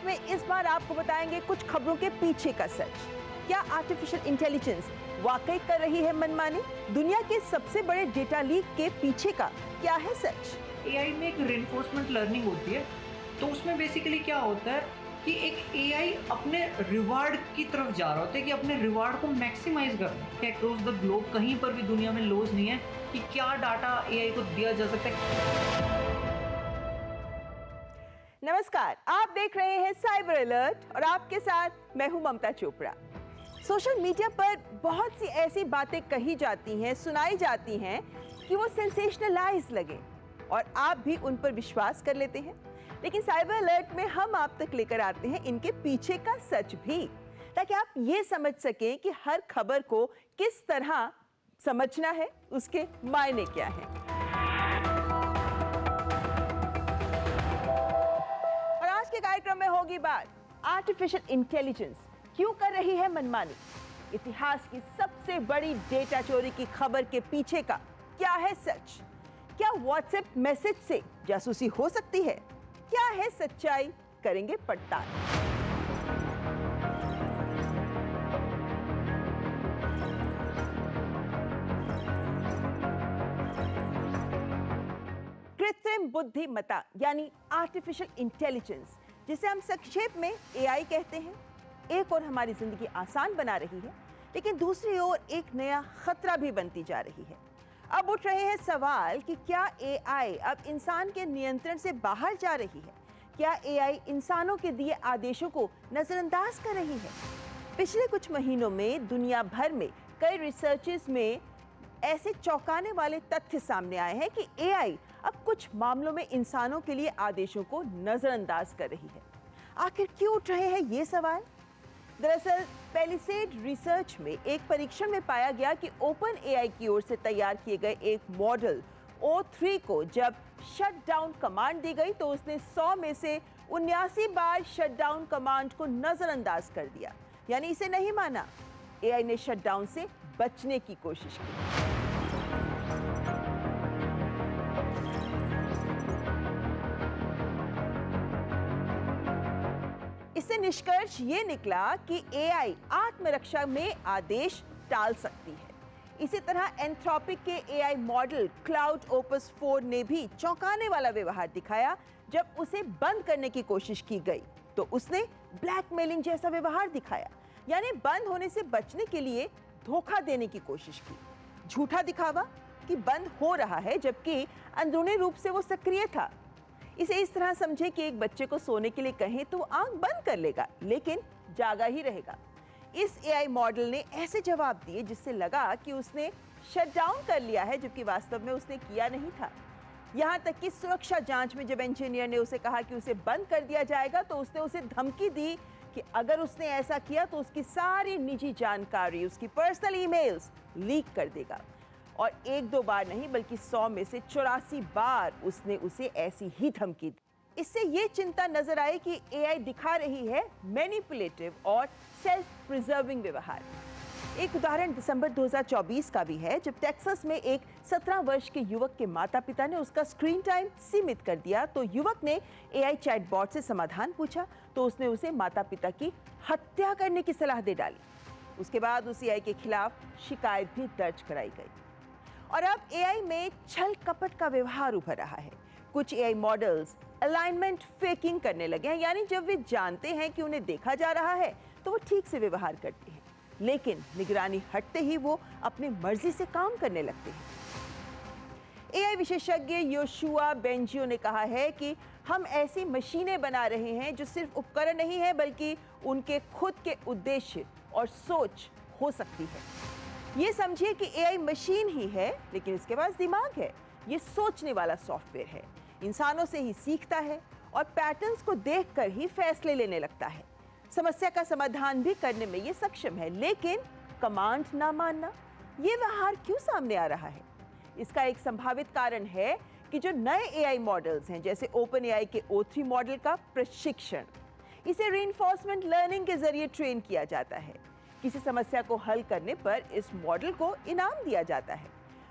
में इस बार आपको बताएंगे कुछ खबरों के पीछे का सच। क्या आर्टिफिशियल इंटेलिजेंस वाकई कर रही है मनमानी? दुनिया के सबसे बड़े डेटा लीक के पीछे का क्या है सच? एआई में एक रेनफोर्समेंट लर्निंग होती है, तो उसमें बेसिकली क्या होता है कि एक एआई अपने रिवार्ड की तरफ जा रहा होता है कि अपने रिवार्ड को मैक्सिमाइज करना है। अक्रॉस द ग्लोब कहीं पर भी दुनिया में लॉज नहीं है कि क्या डाटा एआई को दिया जा सकता है। नमस्कार, आप देख रहे हैं साइबर अलर्ट और आपके साथ मैं हूं ममता चोपड़ा। सोशल मीडिया पर बहुत सी ऐसी बातें कही जाती हैं, सुनाई जाती हैं कि वो सेंसेशनलाइज लगे और आप भी उन पर विश्वास कर लेते हैं। लेकिन साइबर अलर्ट में हम आप तक लेकर आते हैं इनके पीछे का सच भी, ताकि आप ये समझ सकें कि हर खबर को किस तरह समझना है, उसके मायने क्या हैं। और आज के कार्यक्रम में होगी बात आर्टिफिशियल इंटेलिजेंस क्यों कर रही है मनमानी। इतिहास की सबसे बड़ी डेटा चोरी की खबर के पीछे का क्या है सच? क्या व्हाट्सएप मैसेज से जासूसी हो सकती है? क्या है सच्चाई? करेंगे पड़ताल। कृत्रिम बुद्धिमत्ता यानी आर्टिफिशियल इंटेलिजेंस, जिसे हम संक्षेप में एआई कहते हैं, एक और हमारी जिंदगी आसान बना रही है, लेकिन दूसरी ओर एक नया खतरा भी बनती जा रही है। अब उठ रहे हैं सवाल कि क्या एआई अब इंसान के नियंत्रण से बाहर जा रही है? क्या एआई इंसानों के दिए आदेशों को नजरअंदाज कर रही है? पिछले कुछ महीनों में दुनिया भर में कई रिसर्चेस में ऐसे चौंकाने वाले तथ्य सामने आए हैं कि एआई अब कुछ मामलों में इंसानों के लिए आदेशों को नजरअंदाज कर रही है। आखिर क्यों उठ रहे हैं ये सवाल? दरअसल पेलिसेड रिसर्च में एक परीक्षण में पाया गया कि ओपन एआई की ओर से तैयार किए गए एक मॉडल O3 को जब शट डाउन कमांड दी गई तो उसने 100 में से 79 बार शट डाउन कमांड को नजरअंदाज कर दिया, यानी इसे नहीं माना। एआई ने शट डाउन से बचने की कोशिश की। इससे निष्कर्ष ये निकला कि एआई आत्मरक्षा में आदेश टाल सकती है। इसी तरह एंथ्रोपिक के एआई मॉडल क्लाउड ओपस 4 ने भी चौंकाने वाला व्यवहार दिखाया। जब उसे बंद करने की कोशिश की गई तो उसने ब्लैकमेलिंग जैसा व्यवहार दिखाया, यानी बंद होने से बचने के लिए धोखा देने की कोशिश की। झूठा दिखावा कि बंद हो रहा है जबकि अंदरूनी रूप से वो सक्रिय था। इसे इस तरह समझे कि एक बच्चे को सोने के लिए कहें तो आंख बंद कर लेगा, लेकिन जागा ही रहेगा। इस एआई मॉडल ने ऐसे जवाब दिए जिससे लगा कि उसने शट डाउन कर लिया है, जबकि वास्तव में उसने किया नहीं था। यहां तक कि सुरक्षा जांच में जब इंजीनियर ने उसे कहा कि उसे बंद कर दिया जाएगा तो उसने उसे धमकी दी कि अगर उसने ऐसा किया तो उसकी सारी निजी जानकारी, उसकी पर्सनल ईमेल्स लीक कर देगा। और एक दो बार नहीं बल्कि 100 में से 84 बार उसने उसे ऐसी ही धमकी दी। इससे ये चिंता नजर आई कि एआई दिखा रही है मैनिपुलेटिव और सेल्फ प्रिजर्विंग व्यवहार। एक उदाहरण दिसंबर 2024 का भी है, जब टेक्सास में एक 17 वर्ष के युवक के माता पिता ने उसका स्क्रीन टाइम सीमित कर दिया तो युवक ने एआई चैटबॉट से समाधान पूछा तो उसने उसे माता पिता की हत्या करने की सलाह दे डाली। उसके बाद उस एआई के खिलाफ शिकायत भी दर्ज कराई गई। और अब एआई में छल कपट का व्यवहार उभर रहा है। कुछ एआई मॉडल्स अलाइनमेंट फेकिंग करने लगे हैं, यानी जब वे जानते हैं कि उन्हें देखा जा रहा है तो वो ठीक से व्यवहार करते हैं, लेकिन निगरानी हटते ही वो अपनी मर्जी से काम करने लगते हैं। एआई विशेषज्ञ योशुआ बेंजियो ने कहा है कि हम ऐसी मशीनें बना रहे हैं जो सिर्फ उपकरण नहीं है बल्कि उनके खुद के उद्देश्य और सोच हो सकती है। ये समझिए कि एआई मशीन ही है, लेकिन इसके पास दिमाग है। ये सोचने वाला सॉफ्टवेयर है, इंसानों से ही सीखता है और पैटर्न्स को देखकर ही फैसले लेने लगता है। समस्या का समाधान भी करने में ये सक्षम है, लेकिन कमांड ना मानना, ये व्यवहार क्यों सामने आ रहा है? इसका एक संभावित कारण है कि जो नए एआई मॉडल्स हैं, जैसे ओपन एआई के O3 मॉडल का प्रशिक्षण, इसे रीइंफोर्समेंट लर्निंग के जरिए ट्रेन किया जाता है। किसी समस्या को हल करने पर इस मॉडल को इनाम दिया जाता है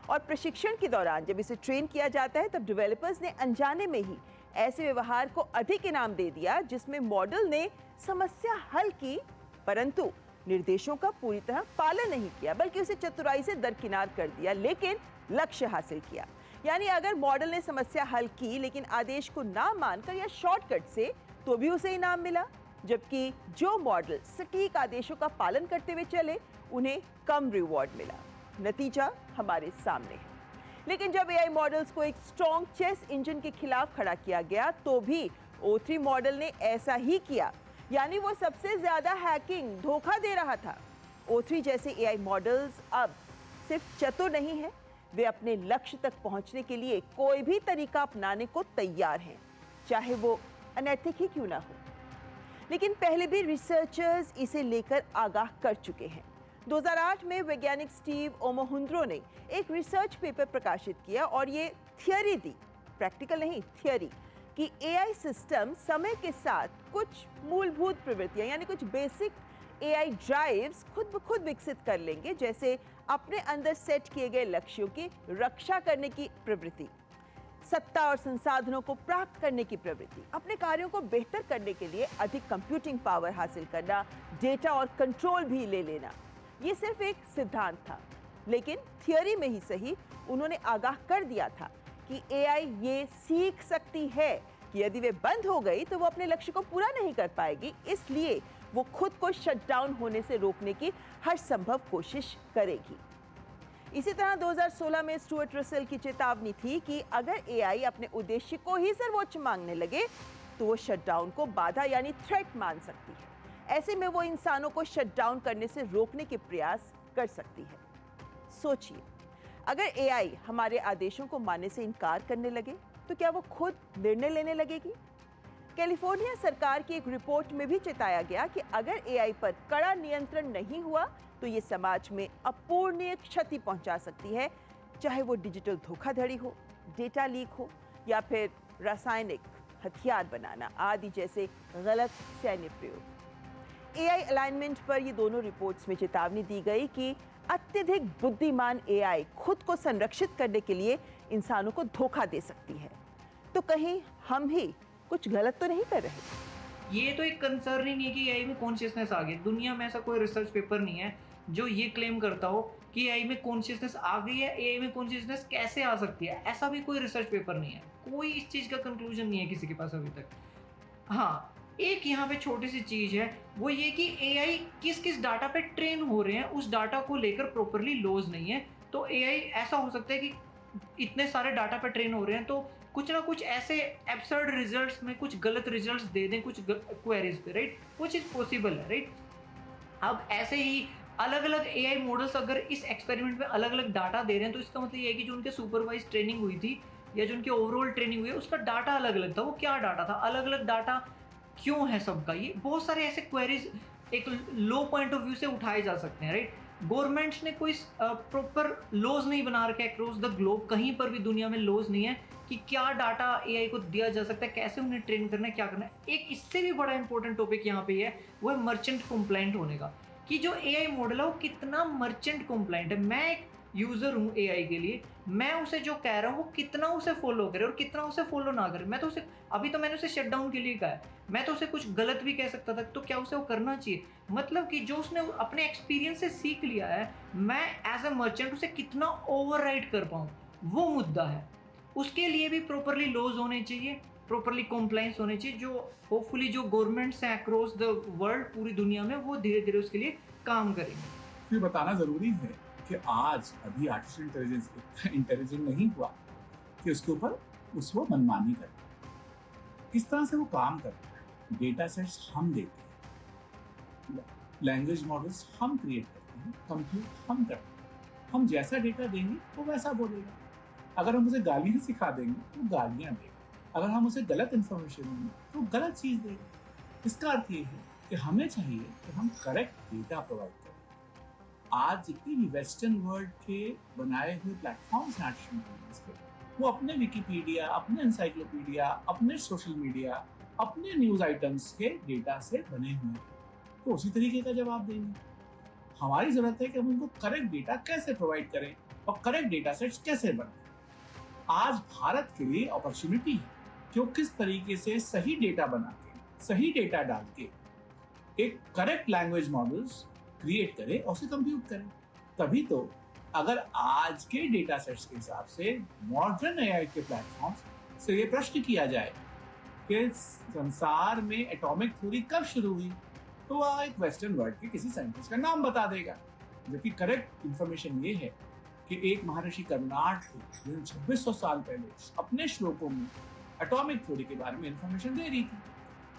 और प्रशिक्षण के दौरान जब इसे ट्रेन किया जाता है तब डेवलपर्स ने अनजाने में ही ऐसे व्यवहार को अधिक इनाम दे दिया जिसमें मॉडल ने समस्या हल की, परंतु निर्देशों का पूरी तरह पालन नहीं किया, बल्कि उसे चतुराई से दरकिनार कर दिया, लेकिन लक्ष्य हासिल किया। यानी अगर मॉडल ने समस्या हल की लेकिन आदेश को ना मानकर या शॉर्टकट से, तो भी उसे इनाम मिला, जबकि जो मॉडल सटीक आदेशों का पालन करते हुए चले उन्हें कम रिवॉर्ड मिला। नतीजा हमारे सामने है। लेकिन जब एआई मॉडल्स को एक स्ट्रॉन्ग चेस इंजन के खिलाफ खड़ा किया गया तो भी O3 मॉडल ने ऐसा ही किया, यानी वो सबसे ज्यादा हैकिंग, धोखा दे रहा था। O3 जैसे एआई मॉडल्स अब सिर्फ चतुर नहीं है, वे अपने लक्ष्य तक पहुंचने के लिए कोई भी तरीका अपनाने को तैयार हैं, चाहे वो अनैतिक ही क्यों ना हो। लेकिन पहले भी रिसर्चर्स इसे लेकर आगाह कर चुके हैं। 2008 में वैज्ञानिक स्टीव ओमोहुंद्रो ने एक रिसर्च पेपर प्रकाशित किया और ये थियरी दी, प्रैक्टिकल नहीं, थियरी, कि एआई सिस्टम समय के साथ कुछ मूलभूत प्रवृत्तियां यानी कुछ बेसिक एआई ड्राइव्स खुद ब खुद विकसित कर लेंगे, जैसे अपने अंदर सेट किए गए लक्ष्यों की रक्षा करने की प्रवृत्ति, सत्ता और संसाधनों को प्राप्त करने की प्रवृत्ति, अपने कार्यों को बेहतर करने के लिए अधिक कंप्यूटिंग पावर हासिल करना, डेटा और कंट्रोल भी ले लेना। ये सिर्फ एक सिद्धांत था, लेकिन थियरी में ही सही उन्होंने आगाह कर दिया था कि एआई ये सीख सकती है कि यदि वे बंद हो गई तो वो अपने लक्ष्य को पूरा नहीं कर पाएगी, इसलिए वो खुद को शट डाउन होने से रोकने की हर संभव कोशिश करेगी। इसी तरह 2016 में स्टुअर्ट रसेल की चेतावनी थी कि अगर एआई अपने उद्देश्य को ही सर्वोच्च मांगने लगे तो वो शटडाउन को बाधा यानी थ्रेट मान सकती है। ऐसे में वो इंसानों को शटडाउन करने से रोकने के प्रयास कर सकती है। सोचिए, अगर एआई हमारे आदेशों को मानने से इनकार करने लगे तो क्या वो खुद निर्णय लेने लगेगी? कैलिफोर्निया सरकार की एक रिपोर्ट में भी चेताया गया कि अगर एआई पर कड़ा नियंत्रण नहीं हुआ तो ये समाज में अपूरणीय क्षति पहुंचा सकती है, चाहे वो डिजिटल धोखाधड़ी हो, डेटा लीक हो या फिर रासायनिक हथियार बनाना आदि जैसे गलत सैन्य प्रयोग। एआई अलाइनमेंट पर ये दोनों रिपोर्ट्स में चेतावनी दी गई कि अत्यधिक बुद्धिमान एआई खुद को संरक्षित करने के लिए इंसानों को धोखा दे सकती है। तो कहीं हम ही कुछ गलत तो नहीं कर रहे? ये तो एक कंसर्न ही नहीं है कि एआई में कॉन्शियसनेस आ गई। दुनिया में ऐसा कोई रिसर्च पेपर नहीं है जो ये क्लेम करता हो कि एआई में कॉन्शियसनेस आ गई है, एआई में कॉन्शियसनेस कैसे आ सकती है। ऐसा भी कोई रिसर्च पेपर नहीं है, कोई इस चीज़ का कंक्लूजन नहीं है किसी के पास अभी तक। हाँ, एक यहाँ पे छोटी सी चीज़ है, वो ये कि एआई किस किस डाटा पे ट्रेन हो रहे हैं, उस डाटा को लेकर प्रॉपरली लॉज नहीं है। तो एआई ऐसा हो सकता है कि इतने सारे डाटा पे ट्रेन हो रहे हैं तो कुछ ना कुछ ऐसे एब्सर्ड रिजल्ट्स में कुछ गलत रिजल्ट्स दे दें कुछ क्वेरीज पे, राइट, कुछ इज पॉसिबल है, राइट। अब ऐसे ही अलग अलग एआई मॉडल्स अगर इस एक्सपेरिमेंट में अलग अलग डाटा दे रहे हैं तो इसका मतलब ये है कि जो उनके सुपरवाइज ट्रेनिंग हुई थी या जो उनकी ओवरऑल ट्रेनिंग हुई है उसका डाटा अलग अलग था। वो क्या डाटा था, अलग अलग डाटा क्यों है सबका? ये बहुत सारे ऐसे क्वेरीज एक लो पॉइंट ऑफ व्यू से उठाए जा सकते हैं, राइट। गवर्नमेंट्स ने कोई प्रॉपर लॉज नहीं बना रखे अक्रॉस द ग्लोब, कहीं पर भी दुनिया में लॉज नहीं है कि क्या डाटा एआई को दिया जा सकता है, कैसे उन्हें ट्रेन करना है, क्या करना है। एक इससे भी बड़ा इंपॉर्टेंट टॉपिक यहाँ पे है, वो है मर्चेंट कंप्लाइंट होने का, कि जो एआई मॉडल है वो कितना मर्चेंट कंप्लाइंट है। मैं एक यूजर हूँ एआई के लिए, मैं उसे जो कह रहा हूँ वो कितना उसे फॉलो करे और कितना उसे फॉलो ना करे। मैं तो उसे अभी तो मैंने उसे शट डाउन के लिए कहा है, मैं तो उसे कुछ गलत भी कह सकता था, तो क्या उसे वो करना चाहिए? मतलब कि जो उसने अपने एक्सपीरियंस से सीख लिया है, मैं एज अ मर्चेंट उसे कितना ओवरराइड कर पाऊँ, वो मुद्दा है। उसके लिए भी प्रॉपरली लॉज होने चाहिए, प्रॉपरली कॉम्प्लाइंस होने चाहिए, जो होपफुली जो गवर्नमेंट्स हैं अक्रॉस द वर्ल्ड, पूरी दुनिया में, वो धीरे धीरे उसके लिए काम करेंगे। ये बताना ज़रूरी है कि आज अभी आर्टिफिशियल इंटेलिजेंस इतना इंटेलिजेंट नहीं हुआ कि उसके ऊपर उसको मनमानी करता है। किस तरह से वो काम करता है, डेटा सेट्स हम देते हैं, लैंग्वेज मॉडल्स हम क्रिएट करते हैं, कंप्यूट हम करते हैं। हम जैसा डेटा देंगे वो वैसा बोलेगा। अगर हम उसे गालियाँ सिखा देंगे तो गालियाँ देगा, अगर हम उसे गलत इन्फॉर्मेशन देंगे तो गलत चीज़ देगा। इसका अर्थ ये है कि हमें चाहिए कि हम करेक्ट डेटा प्रोवाइड करें। आज जितनी भी वेस्टर्न वर्ल्ड के बनाए हुए प्लेटफॉर्म्स हैं आर्टिफिशियल इंटेलिजेंस के, वो अपने विकिपीडिया, अपने एनसाइक्लोपीडिया, अपने सोशल मीडिया, अपने न्यूज़ आइटम्स के डेटा से बने हुए हैं, तो उसी तरीके का जवाब देंगे। हमारी जरूरत है कि हम उनको करेक्ट डेटा कैसे प्रोवाइड करें और करेक्ट डेटा सेट्स कैसे बनाएं। आज भारत के लिए अपॉर्चुनिटी है कि वो किस तरीके से सही डेटा बना के, सही डेटा डाल के एक करेक्ट लैंग्वेज मॉडल्स क्रिएट करे और उसे कंप्यूट करे। तभी तो अगर आज के डेटा सेट्स के हिसाब से मॉडर्न एआई के प्लेटफॉर्म्स से ये प्रश्न किया जाए कि संसार में एटॉमिक थ्योरी कब शुरू हुई, तो वह एक वेस्टर्न वर्ल्ड के किसी साइंटिस्ट का नाम बता देगा। जबकि करेक्ट इंफॉर्मेशन ये है कि एक महर्षि कर्नाड थे 2600 साल पहले अपने श्लोकों में एटॉमिक थ्योरी के बारे में इंफॉर्मेशन दे रही थी।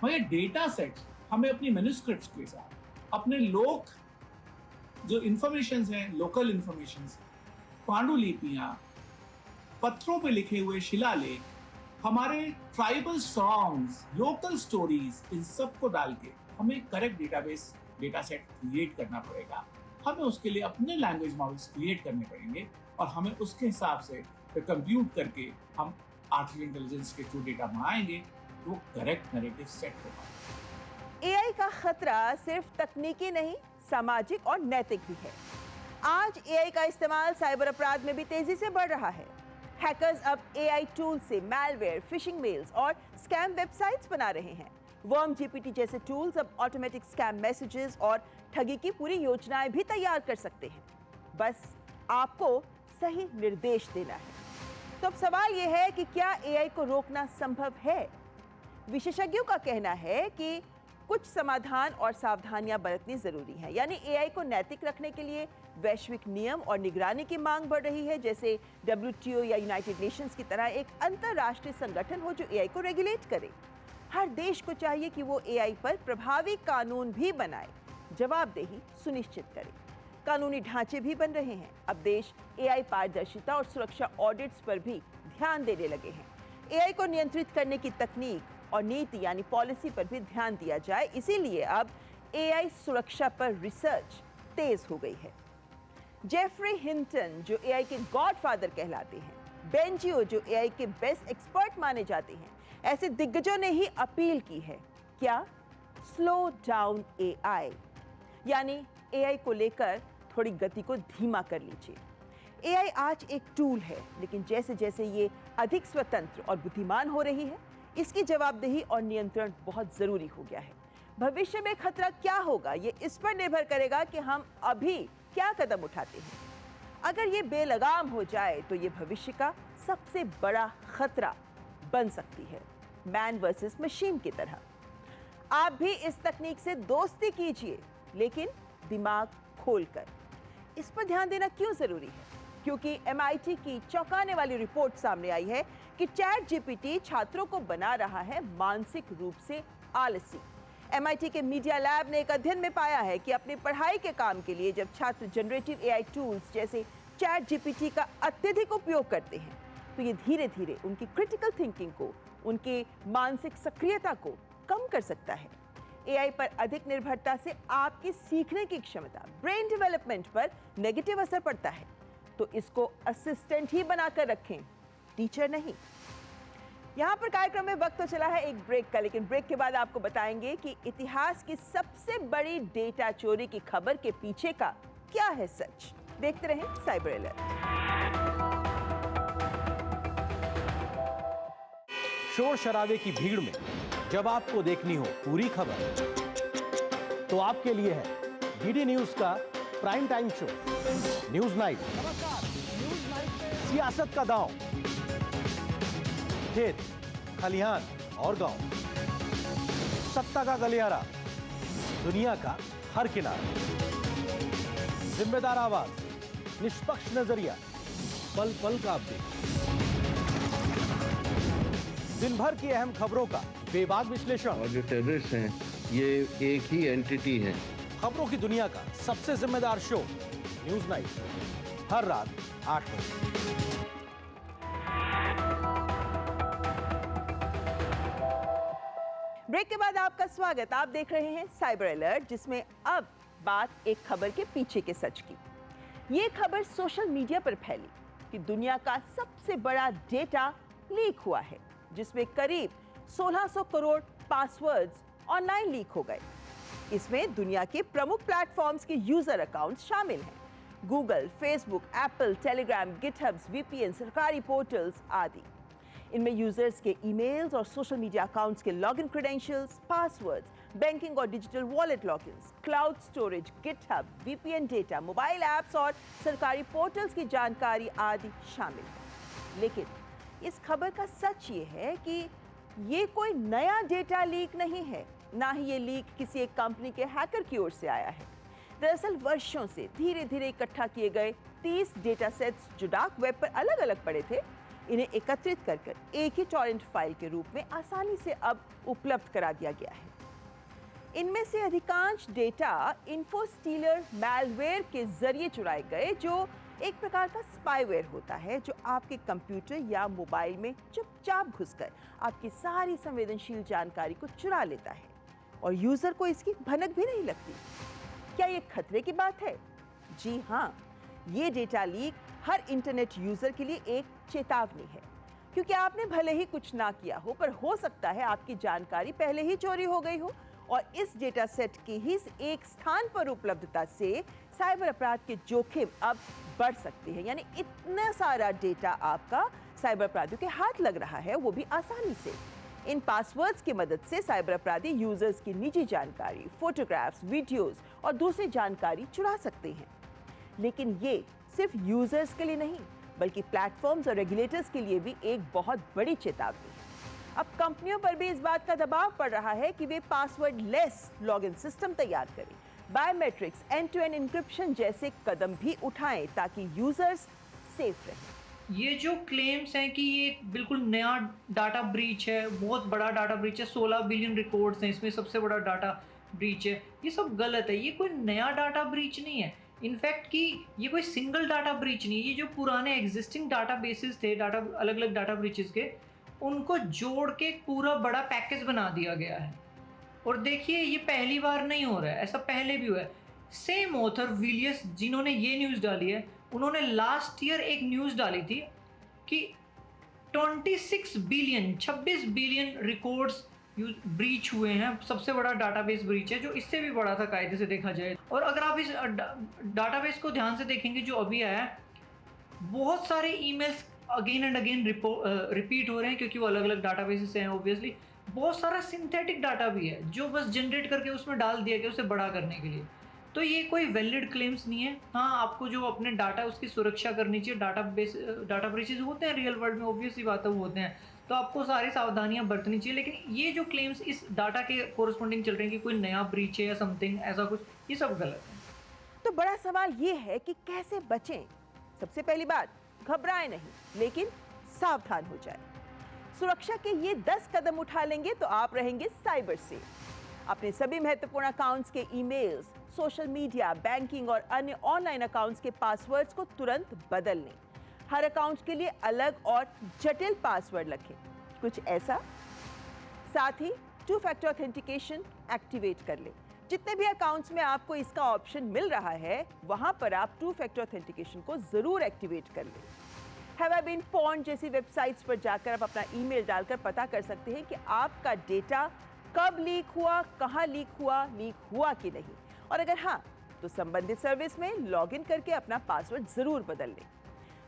मगर डेटा सेट हमें अपनी मैन्युस्क्रिप्ट्स के साथ अपने लोक जो इंफॉर्मेशन हैं, लोकल इंफॉर्मेशन, पांडुलिपियां, पत्थरों पे लिखे हुए शिलालेख, हमारे ट्राइबल सॉन्ग्स, लोकल स्टोरीज, इन सब को डाल के हमें correct database data set create करना पड़ेगा। हमें उसके लिए अपने लैंग्वेज मॉडल्स क्रिएट करने पड़ेंगे और हमें उसके हिसाब से कंप्यूट करके हम आर्टिफिशियल इंटेलिजेंस के थ्रू डेटा बनाएंगे तो करेक्ट नैरेटिव सेट होगा। एआई का खतरा सिर्फ तकनीकी नहीं, सामाजिक और नैतिक भी है। आज एआई का इस्तेमाल साइबर अपराध में भी तेजी से बढ़ रहा है। हैकर्स अब एआई टूल से मैलवेयर, फिशिंग मेल्स और स्कैम वेबसाइट्स बना रहे हैं। वर्म जीपीटी जैसे टूल्स अब ऑटोमेटिक स्कैम मैसेजेस और ठगी की पूरी योजनाएं भी तैयार कर सकते हैं। बस आपको सही निर्देश देना है। तो अब सवाल यह है कि क्या एआई को रोकना संभव है? विशेषज्ञों का कहना है कि कुछ समाधान और सावधानियां बरतनी जरूरी है। यानी एआई को नैतिक रखने के लिए वैश्विक नियम और निगरानी की मांग बढ़ रही है, जैसे WTO या यूनाइटेड नेशंस की तरह एक अंतर्राष्ट्रीय संगठन हो जो एआई को रेगुलेट करे। हर देश को चाहिए कि वो एआई पर प्रभावी कानून भी बनाए, जवाबदेही सुनिश्चित करे। कानूनी ढांचे भी बन रहे हैं। अब देश एआई पारदर्शिता और सुरक्षा ऑडिट्स पर भी ध्यान देने लगे हैं। एआई को नियंत्रित करने की तकनीक और नीति यानी पॉलिसी पर भी ध्यान दिया जाए। इसीलिए अब एआई सुरक्षा पर रिसर्च तेज हो गई है। जेफरी हिंटन जो एआई के गॉडफादर कहलाते हैं, बेंजियो जो एआई के बेस्ट एक्सपर्ट माने जाते हैं, ऐसे दिग्गजों ने ही अपील की है। क्या? स्लो डाउन एआई, यानी एआई को लेकर थोड़ी गति को धीमा कर लीजिए। एआई आज एक टूल है, लेकिन जैसे जैसे ये अधिक स्वतंत्र और बुद्धिमान हो रही है, इसकी जवाबदेही और नियंत्रण बहुत जरूरी हो गया है। भविष्य में खतरा क्या होगा, ये इस पर निर्भर करेगा कि हम अभी क्या कदम उठाते हैं। अगर ये बेलगाम हो जाए तो ये भविष्य का सबसे बड़ा खतरा बन सकती है, मैन वर्सेस मशीन की तरह। आप भी इस तकनीक से दोस्ती कीजिए, लेकिन दिमाग खोलकर। इस पर ध्यान देना क्यों जरूरी है? क्योंकि MIT की चौंकाने वाली रिपोर्ट सामने आई है कि चैट जीपीटी छात्रों को बना रहा है मानसिक रूप से आलसी। MIT के मीडिया लैब ने एक अध्ययन में पाया है कि अपनी पढ़ाई के काम के लिए जब छात्र जनरेटिव एआई टूल्स जैसे चैट जीपीटी का अत्यधिक उपयोग करते हैं, तो ये धीरे धीरे उनकी क्रिटिकल थिंकिंग को, उनके मानसिक सक्रियता को कम कर सकता है। एआई पर अधिक निर्भरता से आपकी सीखने की क्षमता, ब्रेन डेवलपमेंट पर नेगेटिव असर पड़ता है। तो इसको असिस्टेंट ही बनाकर रखें, टीचर नहीं। यहाँ पर कार्यक्रम में वक्त तो चला है एक ब्रेक का, लेकिन ब्रेक के बाद आपको बताएंगे कि इतिहास की सबसे बड़ी डेटा चोरी की खबर के पीछे का क्या है सच। देखते रहें साइबर अलर्ट। शोर शराबे की भीड़ में जब आपको देखनी हो पूरी खबर, तो आपके लिए है डीडी न्यूज का prime time show news night. सियासत का दांव, खेत खलिहान और गांव, सत्ता का गलियारा, दुनिया का हर किनारा, जिम्मेदार आवाज, निष्पक्ष नजरिया, पल पल का अपडेट, दिन भर की अहम खबरों का बेबाक विश्लेषण। और जो टेररिस्ट हैं ये एक ही एंटिटी है। खबरों की दुनिया का सबसे जिम्मेदार शो न्यूज नाइट, हर रात 8 बजे। ब्रेक के बाद आपका स्वागत। आप देख रहे हैं साइबर अलर्ट, जिसमें अब बात एक खबर के पीछे के सच की। ये खबर सोशल मीडिया पर फैली कि दुनिया का सबसे बड़ा डेटा लीक हुआ है, जिसमें करीब 1600 करोड़ पासवर्ड्स ऑनलाइन लीक हो गए। इसमें दुनिया के प्रमुख प्लेटफॉर्म्स के यूजर अकाउंट्स शामिल हैं। Google, Facebook, Apple, Telegram, GitHubs, VPN, सरकारी पोर्टल्स आदि। इनमें यूजर्स के ईमेल्स और सोशल मीडिया अकाउंट्स के लॉगिन क्रेडेंशियल्स, पासवर्ड्स, बैंकिंग और digital wallet logins, cloud storage, GitHub, VPN data, mobile apps और सरकारी पोर्टल्स की जानकारी आदि शामिल है। लेकिन इस खबर का सच ये है कि ये कोई नया डेटा लीक नहीं है, ना ही ये लीक किसी एक कंपनी के हैकर की ओर से आया है। दरअसल वर्षों से धीरे धीरे इकट्ठा किए गए 30 डेटा सेट्स जो डार्क वेब पर अलग अलग पड़े थे, इन्हें एकत्रित कर एक ही टॉरेंट फाइल के रूप में आसानी से अब उपलब्ध करा दिया गया है। इनमें से अधिकांश डेटा इन्फोस्टीलर मैलवेयर के जरिए चुराए गए, जो एक प्रकार का स्पाईवेयर होता है जो आपके कंप्यूटर या मोबाइल में चुपचाप घुसकर आपकी सारी संवेदनशील जानकारी को चुरा लेता है और यूजर को इसकी भनक भी नहीं लगती। क्या ये खतरे की बात है? जी हाँ, ये डेटा लीक हर इंटरनेट यूजर के लिए एक चेतावनी है, क्योंकि आपने भले ही कुछ ना किया हो, पर हो सकता है आपकी जानकारी पहले ही चोरी हो गई हो और इस डेटा सेट की ही एक स्थान पर उपलब्धता से साइबर अपराध के जोखिम अब बढ़ सकते हैं। यानी इतना सारा डेटा आपका साइबर अपराधियों के हाथ लग रहा है, वो भी आसानी से। इन पासवर्ड्स की मदद से साइबर अपराधी यूजर्स की निजी जानकारी, फोटोग्राफ्स, वीडियोस और दूसरी जानकारी चुरा सकते हैं। लेकिन ये सिर्फ यूजर्स के लिए नहीं, बल्कि प्लेटफॉर्म्स और रेगुलेटर्स के लिए भी एक बहुत बड़ी चेतावनी है। अब कंपनियों पर भी इस बात का दबाव पड़ रहा है कि वे पासवर्ड लेस लॉगिन सिस्टम तैयार करें, biometrics, end to end encryption जैसे कदम भी उठाएं ताकि यूजर्स सेफ रहें। ये जो क्लेम्स हैं कि ये बिल्कुल नया डाटा ब्रीच है, बहुत बड़ा डाटा ब्रीच है, 16 बिलियन रिकॉर्ड्स हैं, इसमें सबसे बड़ा डाटा ब्रीच है, ये सब गलत है। ये कोई नया डाटा ब्रीच नहीं है। इनफैक्ट कि ये कोई सिंगल डाटा ब्रीच नहीं है। ये जो पुराने एग्जिस्टिंग डाटा बेसिस थे, डाटा अलग अलग डाटा ब्रीचेस के, उनको जोड़ के एक पूरा बड़ा पैकेज बना दिया गया है। और देखिए, ये पहली बार नहीं हो रहा है, ऐसा पहले भी हुआ है। सेम ऑथर विलियस जिन्होंने ये न्यूज़ डाली है, उन्होंने लास्ट ईयर एक न्यूज़ डाली थी कि 26 बिलियन रिकॉर्ड्स ब्रीच हुए हैं। सबसे बड़ा डाटाबेस ब्रीच है, जो इससे भी बड़ा था कायदे से देखा जाए। और अगर आप इस डाटाबेस को ध्यान से देखेंगे जो अभी आया है, बहुत सारे emails again and again repeat हो रहे हैं, क्योंकि वो अलग अलग डाटाबेसेस हैं ऑब्वियसली। बहुत सारा सिंथेटिक डाटा भी है जो बस जनरेट करके उसमें डाल दिया गया उसे बड़ा करने के लिए। तो ये कोई वैलिड क्लेम्स नहीं है। हाँ, आपको जो अपने डाटा उसकी सुरक्षा करनी चाहिए। डाटा ब्रीचेस होते हैं रियल वर्ल्ड में, ऑब्वियसली बात है, वो होते हैं, तो आपको सारी सावधानियां बरतनी चाहिए। लेकिन ये जो क्लेम्स इस डाटा के कोरस्पॉन्डिंग चल रहे हैं कि कोई नया ब्रीच है या समथिंग ऐसा कुछ, ये सब गलत है। तो बड़ा सवाल ये है कि कैसे बचें। सबसे पहली बात, घबराएं नहीं, लेकिन सावधान हो जाए। सुरक्षा के ये 10 कदम उठा लेंगे तो आप रहेंगे साइबर सेफ। अपने सभी महत्वपूर्ण अकाउंट्स के ईमेल्स, सोशल मीडिया, बैंकिंग और अन्य ऑनलाइन अकाउंट्स के पासवर्ड्स को तुरंत बदल लें। हर अकाउंट के लिए अलग और जटिल पासवर्ड रखें, कुछ ऐसा। साथ ही 2 फैक्टर ऑथेंटिकेशन एक्टिवेट कर लें। जितने भी अकाउंट्स में आपको इसका ऑप्शन मिल रहा है, वहां पर आप 2 फैक्टर ऑथेंटिकेशन को जरूर एक्टिवेट कर लें। हैव आई बीन पॉर्न जैसी वेबसाइट्स पर जाकर आप अपना ईमेल डालकर पता कर सकते हैं कि आपका डेटा कब लीक हुआ, कहां लीक हुआ कि नहीं, और अगर हाँ, तो संबंधित सर्विस में लॉगिन करके अपना पासवर्ड जरूर बदल लें।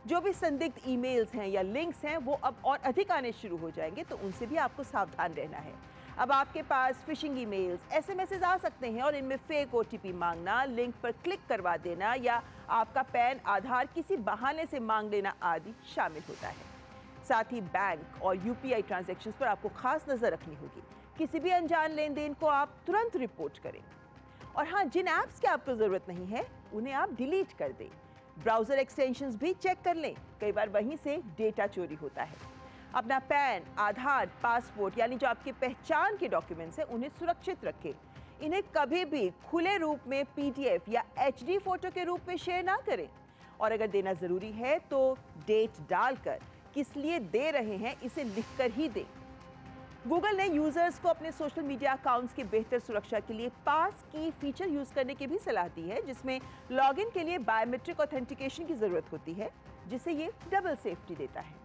जो भी संदिग्ध ईमेल्स हैं या लिंक्स हैं, वो अब और अधिक आने शुरू हो जाएंगे, तो उनसे भी आपको सावधान रहना है। अब आपके पास फिशिंग ईमेल्स, एसएमएस आ सकते हैं और इनमें फेक ओटीपी मांगना, लिंक पर क्लिक करवा देना या आपका पैन, आधार किसी बहाने से मांग लेना आदि शामिल होता है। साथ ही बैंक और यूपीआई ट्रांजैक्शंस पर आपको खास नजर रखनी होगी। किसी भी अनजान लेन देन को आप तुरंत रिपोर्ट करें। और हाँ, जिन ऐप्स की आपको जरूरत नहीं है, उन्हें आप डिलीट कर दें। ब्राउजर एक्सटेंशंस भी चेक कर लें, कई बार वहीं से डेटा चोरी होता है। अपना पैन, आधार, पासपोर्ट यानी जो आपकी पहचान के डॉक्यूमेंट्स हैं, उन्हें सुरक्षित रखें। इन्हें कभी भी खुले रूप में पीडीएफ या एचडी फोटो के रूप में शेयर ना करें। और अगर देना जरूरी है तो डेट डालकर किस लिए दे रहे हैं इसे लिखकर ही दें। गूगल ने यूजर्स को अपने सोशल मीडिया अकाउंट्स की बेहतर सुरक्षा के लिए पास की फीचर यूज करने की भी सलाह दी है, जिसमें लॉगिन के लिए बायोमेट्रिक ऑथेंटिकेशन की जरूरत होती है, जिससे ये डबल सेफ्टी देता है।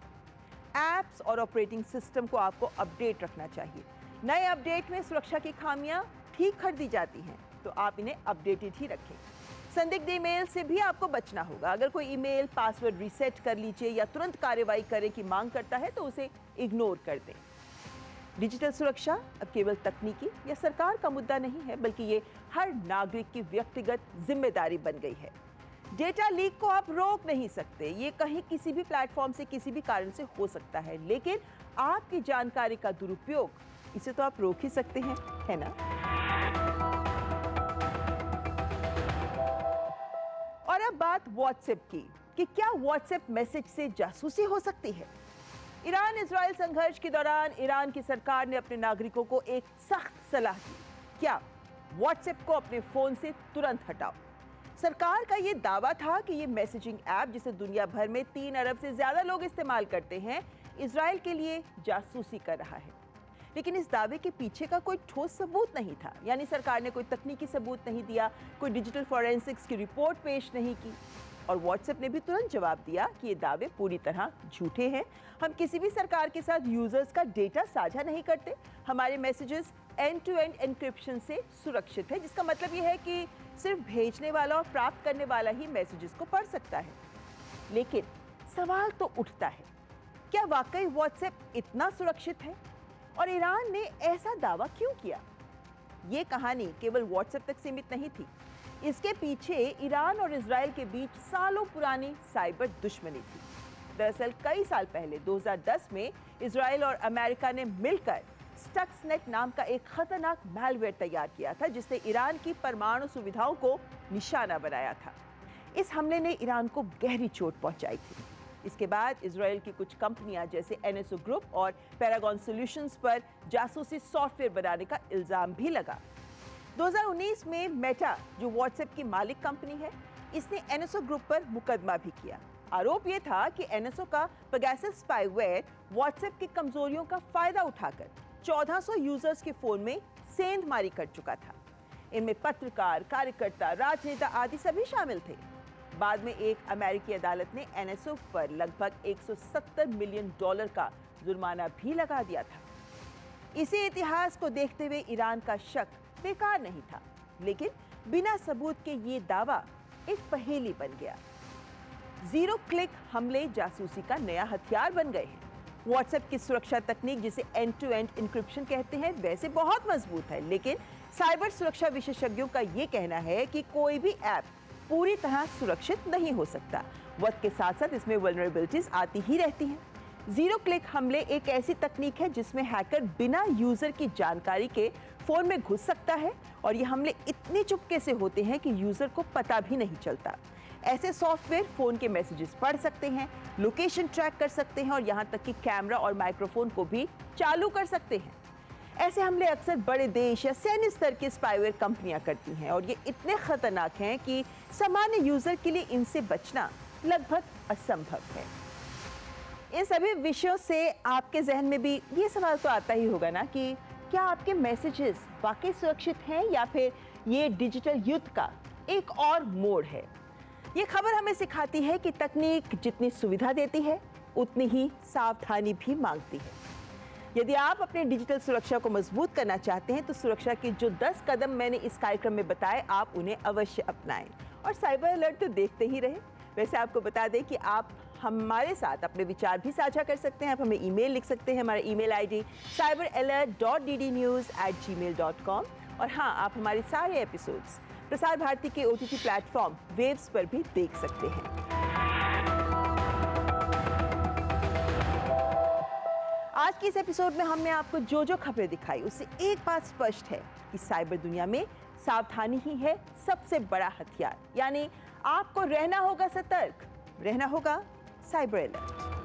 ऐप्स और ऑपरेटिंग सिस्टम को आपको अपडेट रखना चाहिए। नए अपडेट में सुरक्षा की खामियां ठीक खरीदी जाती हैं तो आप इन्हें अपडेटेड ही रखें। संदिग्ध ईमेल से भी आपको बचना होगा। अगर कोई ईमेल पासवर्ड रीसेट कर लीजिए या तुरंत कार्रवाई करने की मांग करता है तो उसे इग्नोर कर दें। डिजिटल सुरक्षा अब केवल तकनीकी या सरकार का मुद्दा नहीं है, बल्कि ये हर नागरिक की व्यक्तिगत जिम्मेदारी बन गई है। डेटा लीक को आप रोक नहीं सकते, ये कहीं किसी भी प्लेटफॉर्म से किसी भी कारण से हो सकता है, लेकिन आपकी जानकारी का दुरुपयोग इसे तो आप रोक ही सकते हैं, है ना? और अब बात व्हाट्सएप की कि क्या व्हाट्सएप मैसेज से जासूसी हो सकती है? ईरान इजराइल संघर्ष के दौरान ईरान की सरकार ने अपने नागरिकों को एक सख्त सलाह दी, क्या व्हाट्सएप को अपने फोन से तुरंत हटाओ। सरकार का यह दावा था कि यह मैसेजिंग ऐप, जिसे दुनिया भर में 3 अरब से ज्यादा लोग इस्तेमाल करते हैं, इजराइल के लिए जासूसी कर रहा है। लेकिन इस दावे के पीछे का कोई ठोस सबूत नहीं था, यानी सरकार ने कोई तकनीकी सबूत नहीं दिया, कोई डिजिटल फॉरेंसिक्स की रिपोर्ट पेश नहीं की। और व्हाट्सएप ने भी तुरंत जवाब दिया कि ये दावे पूरी तरह झूठे हैं। हम किसी भी सरकार के साथ यूजर्स का डेटा साझा नहीं करते। हमारे messages end to end encryption से सुरक्षित है, जिसका मतलब ये है कि सिर्फ भेजने वाला और प्राप्त करने वाला ही मैसेजेस को पढ़ सकता है। लेकिन सवाल तो उठता है, क्या वाकई व्हाट्सएप इतना सुरक्षित है? और ईरान ने ऐसा दावा क्यों किया? ये कहानी केवल व्हाट्सएप तक सीमित नहीं थी। इसके पीछे ईरान और इजराइल के बीच सालों पुरानी साइबर दुश्मनी थी। दरअसल कई साल पहले 2010 में इजराइल और अमेरिका ने मिलकर स्टक्सनेट नाम का एक खतरनाक मैलवेयर तैयार किया था, जिसने ईरान की परमाणु सुविधाओं को निशाना बनाया था। इस हमले ने ईरान को गहरी चोट पहुंचाई थी। इसके बाद इजराइल की कुछ कंपनियां जैसे NSO ग्रुप और पैरागॉन सॉल्यूशंस पर जासूसी सॉफ्टवेयर बनाने का इल्जाम भी लगा। 2019 में मेटा, जो व्हाट्सएप की मालिक कंपनी है, इसने NSO ग्रुप पर मुकदमा भी किया। आरोप यह था कि NSO का पेगासस स्पाईवेयर व्हाट्सएप की कमजोरियों का फायदा उठाकर 1400 यूजर्स के फोन में सेंधमारी कर चुका था। इनमें पत्रकार, कार्यकर्ता, राजनेता आदि सभी शामिल थे। बाद में एक अमेरिकी अदालत ने NSO पर लगभग $170 मिलियन का जुर्माना भी लगा दिया था। इसी इतिहास को देखते हुए ईरान का शक बेकार नहीं था, लेकिन बिना सबूत के ये दावा एक पहेली बन गया। जीरो क्लिक हमले जासूसी का नया हथियार बन गए हैं। व्हाट्सएप की सुरक्षा तकनीक, जिसे एंड टू एंड एन्क्रिप्शन कहते हैं, वैसे बहुत मजबूत है, लेकिन साइबर सुरक्षा विशेषज्ञों का ये कहना है कि कोई भी ऐप पूरी तरह सुरक्षित नहीं हो सकता। वक्त के साथ साथ इसमें वल्नरेबिलिटीज आती ही रहती हैं। जीरो क्लिक हमले एक ऐसी तकनीक है जिसमें हैकर बिना यूजर की जानकारी के फोन में घुस सकता है, और ये हमले इतने चुपके से होते हैं कि यूजर को पता भी नहीं चलता। ऐसे सॉफ्टवेयर फोन के मैसेजेस पढ़ सकते हैं, लोकेशन ट्रैक कर सकते हैं और यहाँ तक कि कैमरा और माइक्रोफोन को भी चालू कर सकते हैं। ऐसे हमले अक्सर बड़े देश या सैन्य स्तर की स्पाईवेयर कंपनियां करती हैं, और ये इतने खतरनाक हैं कि सामान्य यूजर के लिए इनसे बचना लगभग असंभव है। इन सभी विषयों से आपके जहन में भी ये सवाल तो आता ही होगा ना कि क्या आपके मैसेजेस वाकई सुरक्षित हैं या फिर ये डिजिटल युद्ध का एक और मोड़ है। ये खबर हमें सिखाती है कि तकनीक जितनी सुविधा देती है उतनी ही सावधानी भी मांगती है। यदि आप अपने डिजिटल सुरक्षा को मजबूत करना चाहते हैं तो सुरक्षा के जो 10 कदम मैंने इस कार्यक्रम में बताए, आप उन्हें अवश्य अपनाएं और साइबर अलर्ट तो देखते ही रहें। वैसे आपको बता दें कि आप हमारे साथ अपने विचार भी साझा कर सकते हैं। आप हमें ईमेल लिख सकते हैं। हमारा ईमेल ID cyberalert.ddnews@gmail.com। और हाँ, आप हमारे सारे एपिसोड्स प्रसार भारती के OTT प्लेटफॉर्म वेव्स पर भी देख सकते हैं। आज की इस एपिसोड में हमने आपको जो जो खबरें दिखाई, उससे एक बात स्पष्ट है कि साइबर दुनिया में सावधानी ही है सबसे बड़ा हथियार। यानी आपको रहना होगा सतर्क, रहना होगा साइबर अलर्ट।